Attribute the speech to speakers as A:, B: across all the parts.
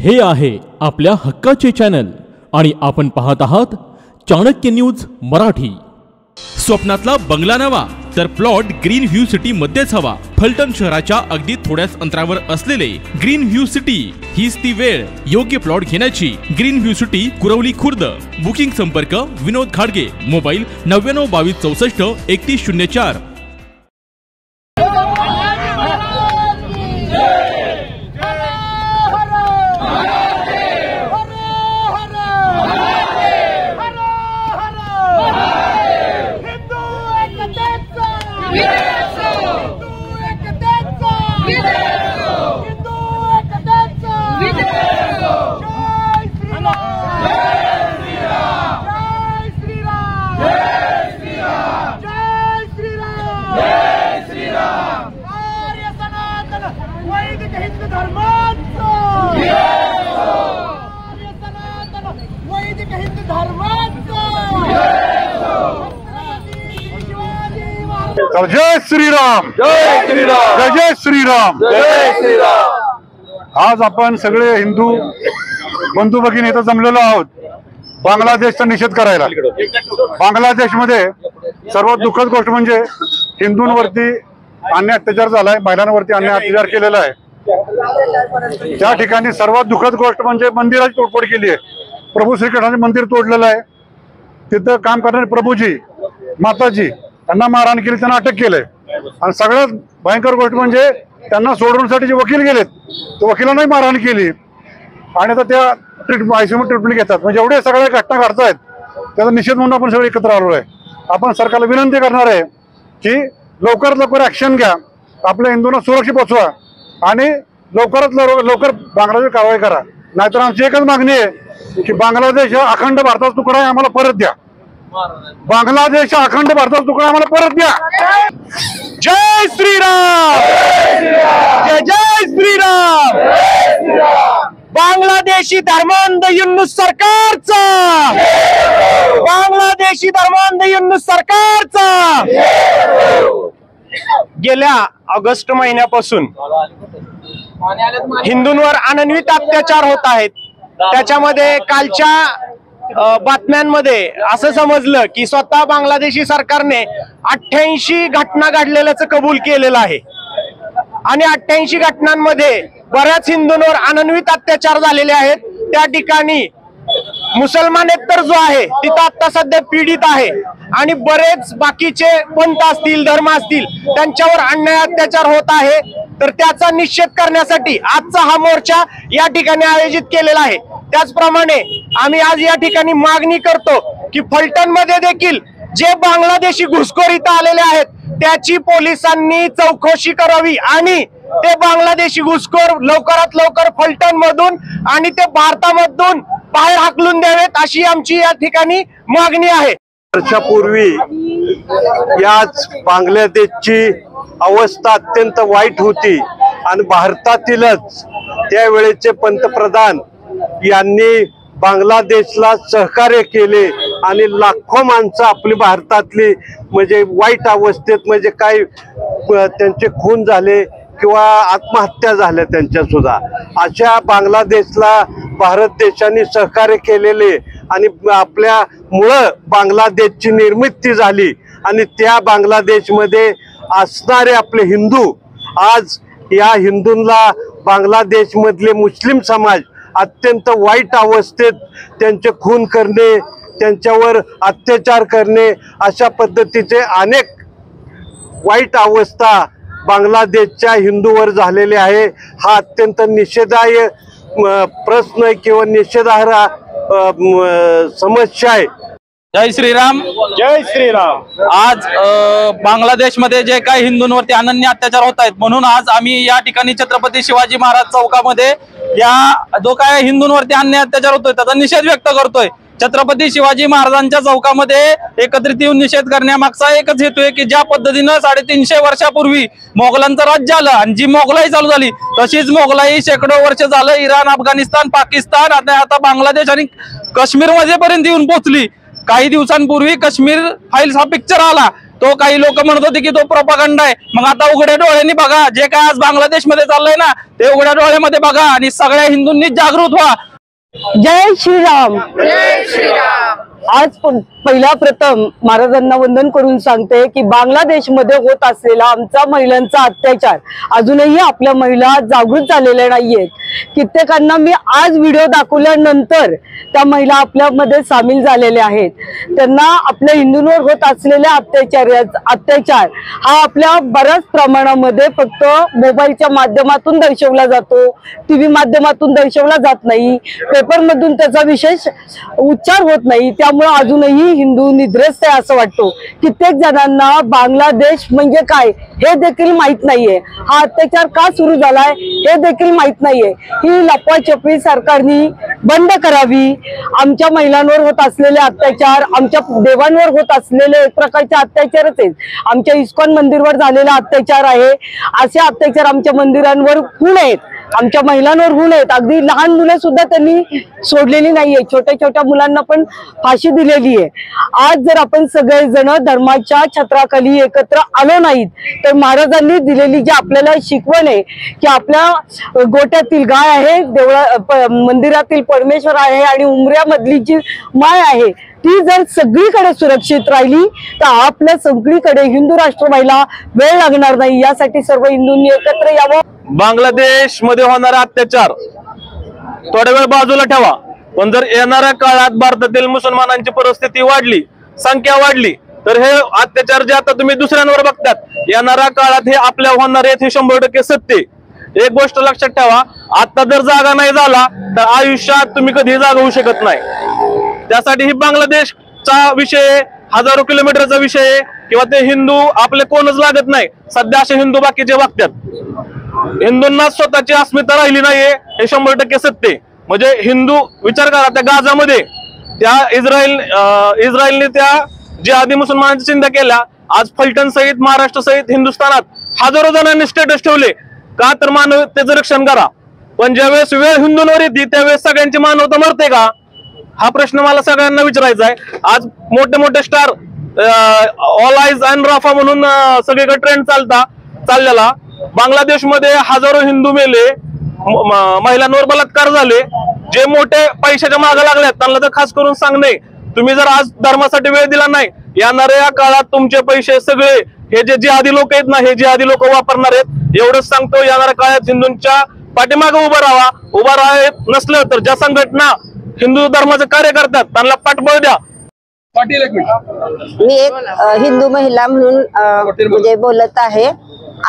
A: हे आहे आपल्या हक्काचे चॅनल आणि आपण पाहत आहात चाणक्य न्यूज मराठी। स्वप्नातला बंगला नवा तर प्लॉट ग्रीन व्ह्यू सिटी मध्येच हवा। फलटण शहराच्या अगदी थोड्याच अंतरावर असलेले ग्रीन व्ह्यू सिटी हीच ती वेळ योग्य प्लॉट घेण्याची। Green view city Kurwali Khurd. Booking संपर्क विनोद खाडगे, मोबाईल 9922643104।
B: जय श्रीराम, जय श्रीराम, जय श्रीराम, जय श्रीराम। आज आपण सगळे हिंदू बंधू भगिनी इथं जमलेलो आहोत बांगलादेशचा निषेध करायला। बांगलादेशमध्ये सर्वात दुःखद गोष्ट म्हणजे हिंदूंवरती अन्याय अत्याचार झालाय, महिलांवरती अन्याय अत्याचार केलेला आहे। त्या ठिकाणी सर्वात दुःखद गोष्ट म्हणजे मंदिराची तोडफोड केली आहे। प्रभू श्रीकृष्णाचे मंदिर तोडलेलं आहे। तिथं काम करणारे प्रभूजी माताजी त्यांना मारहाण केली, त्यांना अटक केलंय। आणि सगळ्यात भयंकर गोष्ट म्हणजे त्यांना सोडवण्यासाठी जे वकील गेलेत त्या वकिलांनाही मारहाण केली आणि आता त्या आयसीयू ट्रीटमेंट घेतात। म्हणजे एवढे सगळ्या घटना घडतायत, त्याचा निषेध म्हणून आपण सगळे एकत्र आलो आहे। आपण सरकारला विनंती करणार आहे की लवकरात लवकर ऍक्शन घ्या, आपल्या हिंदूंना सुरक्षित पोहोचवा आणि लवकरात लवकर बांगलादेश कारवाई करा। नाहीतर आमची एकच मागणी आहे की बांगलादेश हा अखंड भारताचा तुकडा आहे, आम्हाला परत द्या। बांगलादेश अखंड भारताचा तुकडा आम्हाला परत द्या। जय श्रीराम, जय जय श्रीराम।
C: बांगलादेशी धर्मांध युनूस सरकारचा, बांगलादेशी धर्मांध युनूस सरकारचा। गेल्या ऑगस्ट महिन्यापासून हिंदूंवर अनन्वित अत्याचार होत आहेत। त्याच्यामध्ये कालच्या बातम्यांमध्ये असं समजलं की स्वतः बांगलादेशी सरकारने 88 घटना घडलेल्याचं कबूल केलेलं आहे आणि 88 घटनांमध्ये बऱ्याच हिंदूंवर अनन्वित अत्याचार झालेले आहेत। त्या ठिकाणी मुसलमानेतर जो आहे तिथं आता सध्या पीडित आहे आणि बरेच बाकीचे पंथ असतील, धर्म असतील, त्यांच्यावर अन्याय अत्याचार होत आहे। तर त्याचा निषेध करण्यासाठी आजचा हा मोर्चा या ठिकाणी आयोजित केलेला आहे। त्याचप्रमाणे आम्ही आज या ठिकाणी मागणी करतो की फलटण मध्ये देखील जे बांगलादेशी घुसखोर इथं आलेले आहेत त्याची पोलिसांनी चौकशी करावी आणि ते बांगलादेशी घुसखोर लवकरात लवकर फलटण मधून आणि ते भारतामधून बाहेर हाकलून द्यावेत, अशी आमची या ठिकाणी मागणी आहे।
D: वर्षापूर्वी याच बांगलादेशची अवस्था अत्यंत वाईट होती आणि भारतातीलच त्यावेळेचे पंतप्रधान यांनी बांगलादेशला सहकार्य केले आणि लाखो माणसं आपली भारतातली म्हणजे वाईट अवस्थेत म्हणजे काही त्यांचे खून झाले किंवा आत्महत्या झाल्या त्यांच्या सुद्धा। अशा बांगलादेशला भारत देशाने सहकार्य केलेले आणि आपल्या मुळे बांगलादेशची निर्मिती झाली आणि त्या बांगलादेशमध्ये असणारे आपले हिंदू आज या हिंदूंना बांगलादेशमधले मुस्लिम समाज अत्यंत वाईट अवस्थेत त्यांचे खून करणे, त्यांच्यावर अत्याचार करणे, अशा पद्धतीचे अनेक वाईट अवस्था बांगलादेशच्या हिंदूवर झालेले आहे। हा अत्यंत निषेधार्ह प्रश्न किंवा निषेधार्ह समस्या आहे।
E: जय श्रीराम,
C: जय श्रीराम।
E: आज बांगलादेश मध्ये जे काही हिंदूंवरती अनन्य अत्याचार होत आहेत म्हणून आज आम्ही या ठिकाणी छत्रपती शिवाजी महाराज चौकामध्ये या जो काय हिंदूंवरती अन्याय अत्याचार होतोय त्याचा निषेध व्यक्त करतोय। छत्रपती शिवाजी महाराजांच्या चौकामध्ये एकत्रित येऊन निषेध करण्यामागचा एकच हेतू आहे की ज्या पद्धतीनं 350 वर्षापूर्वी मोगलांचं राज्य आलं आणि जी मोगलाई चालू झाली तशीच मोगलाई शेकडो वर्ष झालं इराण, अफगाणिस्तान, पाकिस्तान आता बांगलादेश आणि काश्मीर मध्ये पर्यंत येऊन पोहोचली। काही दिवसांपूर्वी काश्मीर फाईल्स हा पिक्चर आला तो काही लोक म्हणत होते की तो प्रोपागंडा आहे। मग आता उघड्या डोळ्यांनी बघा, जे काय आज बांगलादेशमध्ये चाललंय ना, ते उघड्या डोळ्यामध्ये बघा आणि सगळ्या हिंदूंनी जागृत व्हा।
F: जय श्रीराम। जय श्रीराम। आज पहिला प्रथम महाराजांना वंदन करून सांगते की बांगलादेशमध्ये होत असलेला आमचा महिलांचा अत्याचार अजूनही आपल्या महिला जागृत झालेल्या नाहीयेत। कित्येकांना मी आज व्हिडिओ दाखवल्यानंतर त्या महिला आपल्यामध्ये सामील झालेल्या आहेत। त्यांना आपल्या हिंदूंवर होत असलेल्या अत्याचार हा आपल्या बऱ्याच प्रमाणामध्ये फक्त मोबाईलच्या माध्यमातून दर्शवला जातो, टीव्ही माध्यमातून दर्शवला जात नाही, पेपरमधून त्याचा विशेष उच्चार होत नाही। त्यामुळे अजूनही हिंदू निद्रेस्त आहे असं वाटतो। कित्येक जणांना बांगलादेश म्हणजे काय हे देखील माहित नाहीये, हा अत्याचार का सुरू झालाय हे देखील माहित नाहीये। ही लपवाछपवी सरकारने बंद करावी। आमच्या महिलांवर होत असलेले अत्याचार, आमच्या देवांवर होत असलेले एक प्रकारचे अत्याचारच आहेत। आमच्या इस्कॉन मंदिरवर झालेला अत्याचार आहे, असे अत्याचार आमच्या मंदिरांवर होऊ नयेत, आमच्या महिलांवर होऊ नयेत। अगदी लहान मुलं सुद्धा त्यांनी सोडलेली नाहीये, छोट्या छोट्या मुलांना पण फाशी दिलेली आहे। आज जर आपण सगळेजण धर्माच्या छत्राखाली एकत्र आलो नाहीत तर महाराजांनी दिलेली जी आपल्याला शिकवण आहे की आपल्या गोट्यातील गाय आहे, मंदिरातील परमेश्वर आहे आणि उमऱ्यामधली जी माय आहे ती जर सगळीकडे सुरक्षित राहिली तर आपल्या सगळीकडे हिंदू राष्ट्र व्हायला वेळ लागणार नाही। यासाठी सर्व हिंदूंनी एकत्र यावं।
E: बांगलादेश मध्ये होणारा अत्याचार थोडा वेळ बाजूला ठेवा, पण जर येणाऱ्या काळात भारतातील मुसलमानांची परिस्थिती वाढली, संख्या वाढली, तर हे अत्याचार जे आता तुम्ही दुसऱ्यांवर बघतात, येणाऱ्या काळात हे आपल्या होणार आहेत हे 100% सत्य। एक गोष्ट लक्षात ठेवा, आता जर जागा नाही झाला तर आयुष्यात तुम्ही कधी जागा होऊ शकत नाही। त्यासाठी ही बांगलादेशचा विषय, हजारो किलोमीटरचा विषय, किंवा ते हिंदू आपले कोणच लागत नाही। सध्या असे हिंदू बाकीचे वागतात, हिंदूंना स्वतःची अस्मिता राहिली नाहीये हे 100% सत्य। म्हणजे हिंदू विचार करा, त्या गाझामध्ये त्या इस्रायलने त्या जिहादी मुसलमानांच्या चिंता केल्या। आज फलटण सहित, महाराष्ट्र सहित हिंदुस्थानात हजारो जणांनी स्टेटस ठेवले, का तर मानवतेचं रक्षण करा। पण ज्यावेळेस वेळ हिंदूंवर येते त्यावेळेस सगळ्यांची मानवता मरते का, हा प्रश्न मला सगळ्यांना विचारायचा आहे। आज मोठे मोठे star, all eyes on Rafah म्हणून सगळीकडे ट्रेंड चाललेला, बांगलादेशमध्ये हजारो हिंदू मेले, महिलांवर बलात्कार झाले। जे मोठे पैशाच्या मागे लागले त्यांना तर खास करून सांगणे, तुम्ही जर आज धर्मासाठी वेळ दिला नाही, येणाऱ्या काळात तुमचे पैसे सगळे हे जे जिहादी लोक आहेत ना, हे जिहादी लोक वापरणार आहेत। एवढंच सांगतो, येणाऱ्या काळात हिंदूंच्या पाठीमागे उभा राहत नसलं तर ज्या संघटना हिंदू धर्माचे कार्य करतात त्यांना पाठबळ द्या।
G: मी एक हिंदू महिला म्हणून म्हणजे बोलत आहे।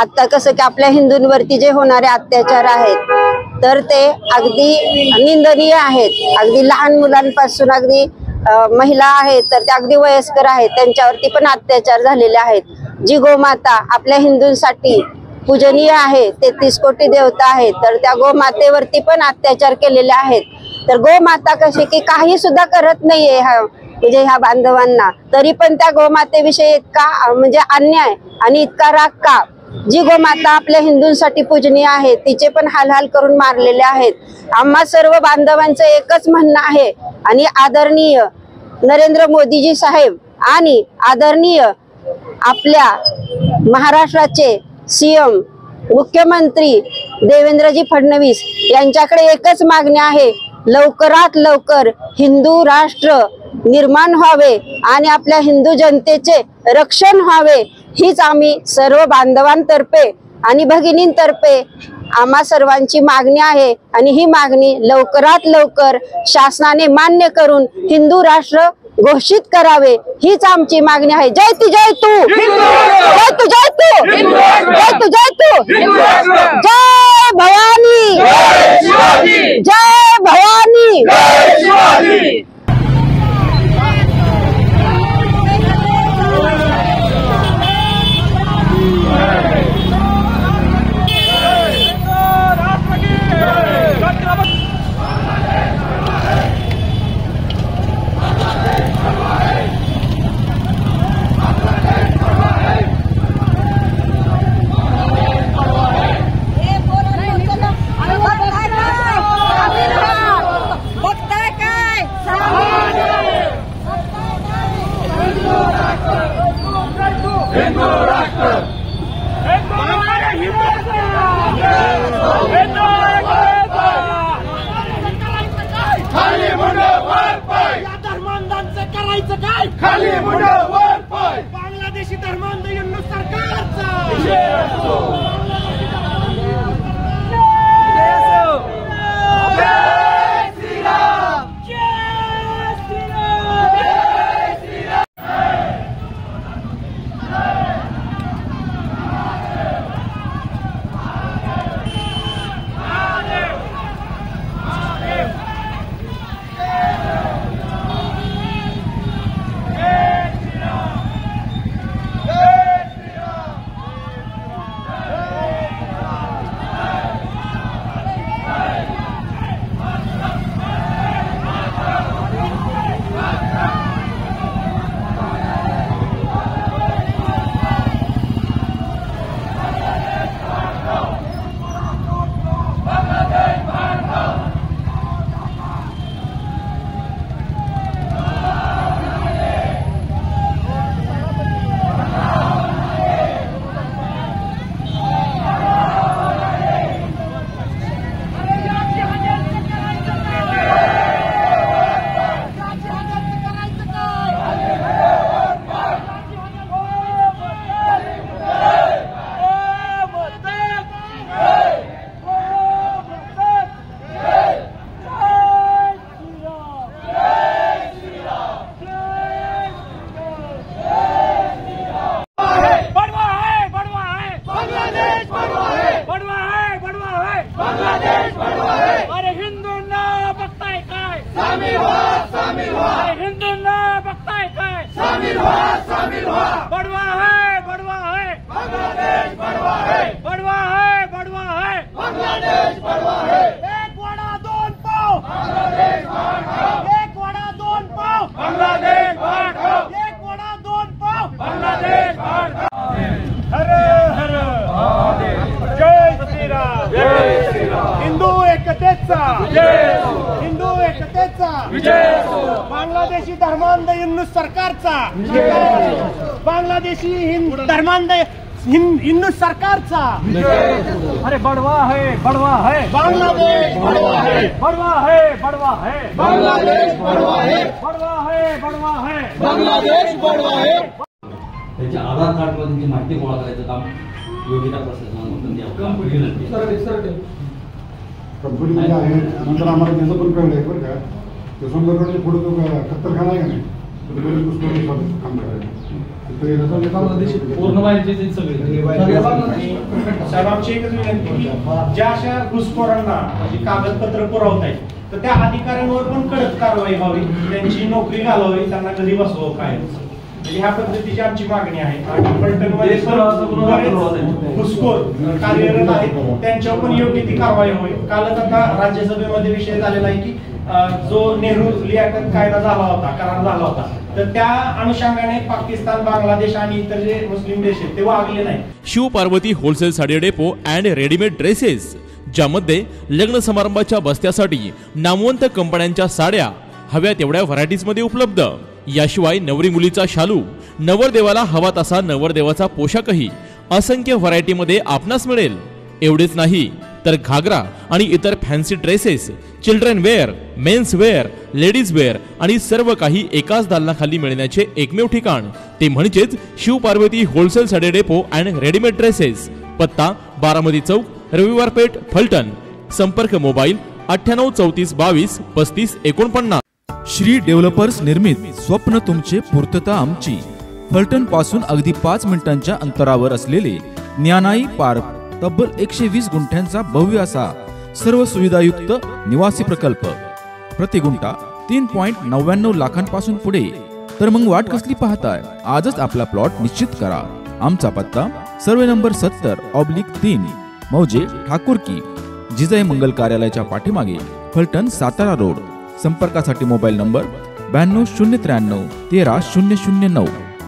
G: आता कसं की आपल्या हिंदूंवरती जे होणारे अत्याचार आहेत तर ते अगदी निंदनीय आहेत। अगदी लहान मुलांपासून अगदी महिला आहेत तर ते अगदी वयस्कर आहेत, त्यांच्यावरती पण अत्याचार झालेले आहेत। जी गोमाता आपल्या हिंदूंसाठी पूजनीय आहे, 33 कोटी देवता आहेत, तर त्या गोमातेवरती पण अत्याचार केलेले आहेत। तर गोमाता कशी की काही सुद्धा करत नाहीये म्हणजे ह्या बांधवांना, तरी पण त्या गोमातेविषयी इतका म्हणजे अन्याय आणि इतका राग का? जी गोमाता आपल्या हिंदूंसाठी पूजनीय आहे तिचे पण हाल करून मारलेले आहेत। आम्हा सर्व बांधवांचं एकच म्हणणं आहे आणि आदरणीय नरेंद्र मोदीजी साहेब आणि आदरणीय आपल्या महाराष्ट्राचे सीएम मुख्यमंत्री देवेंद्रजी फडणवीस यांच्याकडे एकच मागणी आहे, लवकरात लवकर हिंदू राष्ट्र निर्माण व्हावे आणि आपल्या हिंदू जनतेचे रक्षण व्हावे, हीच आम्ही सर्व बांधवांतर्फे आणि भगिनींतर्फे आम्हा सर्वांची मागणी आहे। आणि ही मागणी लवकरात लवकर शासनाने मान्य करून हिंदू राष्ट्र घोषित करावे, हीच आमची मागणी आहे। जय तू जय तू, जय तू जय तू, जय तू जय तू, जय भवानी, जय भवानी।
H: बघताय काय
C: बड़वा है बांग्लादेश बड़वा है बांग्लादेश बड़वा है एक वडा दोन पाव बांग्लादेश एक वडा दोन पाव बांग्लादेश एक वडा दोन पाव बांग्लादेश हर हर जय श्रीराम हिंदू एकतेचा हिंदू एकतेचा बांग्लादेशी धर्मांध हिंदू सरकारचा बांग्लादेशी धर्मांध हिंदू सरकारचा अरे बड़वा है बांग्लादेश बड़वा है बांग्लादेश बड़वा है बांग्लादेश बड़वा है
H: त्यांच्या आधार कार्डवर त्यांची माहिती गोळा करायचं काम योग्यता
B: कंपनीमध्ये आहे. नंतर आम्हाला त्याचं पण कळलं आहे बरं का, ते सोनगडकडे पुढे तो कत्तरखाना आहे का नाही, काम करायचं
H: पूर्ण माहिती सगळी.
C: साहेबांची एकच विनंती की ज्या अशा घुसखोरांना म्हणजे कागदपत्र पुरवत आहेत तर त्या अधिकाऱ्यांवर पण कडक कारवाई व्हावी, त्यांची नोकरी घालावी, त्यांना घरी बसवावं काय ह्या पद्धतीची आमची मागणी आहे. आणि फलटणमध्ये घुसखोर कार्यरत आहेत त्यांच्यावर पण योग्य ती कारवाई होईल. कालच आता राज्यसभेमध्ये विषय झालेला आहे की जो नेहरू लियाकत कायदा झाला होता, करार झाला होता, तर त्या अनुषंगाने पाकिस्तान, बांगलादेश आणि इतर जे मुस्लिम देश आहेत ते वागले नाही.
A: Shiv Parvati wholesale sari depot and readymade dresses, ज्यामध्ये लग्न समारंभाच्या बस्त्यासाठी नामवंत कंपन्यांच्या साड्या हव्या तेवढ्या व्हरायटीज मध्ये उपलब्ध. याशिवाय नवरी मुलीचा शालू, नवरदेवाला हवा तसा नवरदेवाचा पोशाखही असंख्य व्हरायटी मध्ये आपणास मिळेल. एवढेच नाही तर घागरा आणि इतर fancy dresses, children wear, men's wear, ladies wear आणि सर्व काही एकाच दालनाखाली मिळण्याचे एकमेव ठिकाण ते म्हणजेच Shiv Parvati wholesale sari depot and readymade dresses. पत्ता बारामती चौक, रविवार पेठ, फलटण. संपर्क मोबाईल 98 34 22 35 49.
I: श्री डेव्हलपर्स निर्मित स्वप्न तुमचे पूर्तता आमची. फलटण पासून अगदी 5 मिनिटांच्या अंतरावर असलेले ज्ञानाई पार्क तब्बल 120 गुंठ्यांचा भव्य असा सर्व सुविधायुक्त निवासी प्रकल्प. प्रति गुंठा 3.99 लाखांपासून पुढे. तर मग वाट कसली पाहताय, आजच आपला प्लॉट निश्चित करा. आमचा पत्ता सर्वे नंबर 70/3 मौजे ठाकूरकी, जिजाई मंगल कार्यालयाच्या पाठीमागे, फलटण, सातारा रोड. संपर्कासाठी मोबाईल नंबर 92 093 13 009.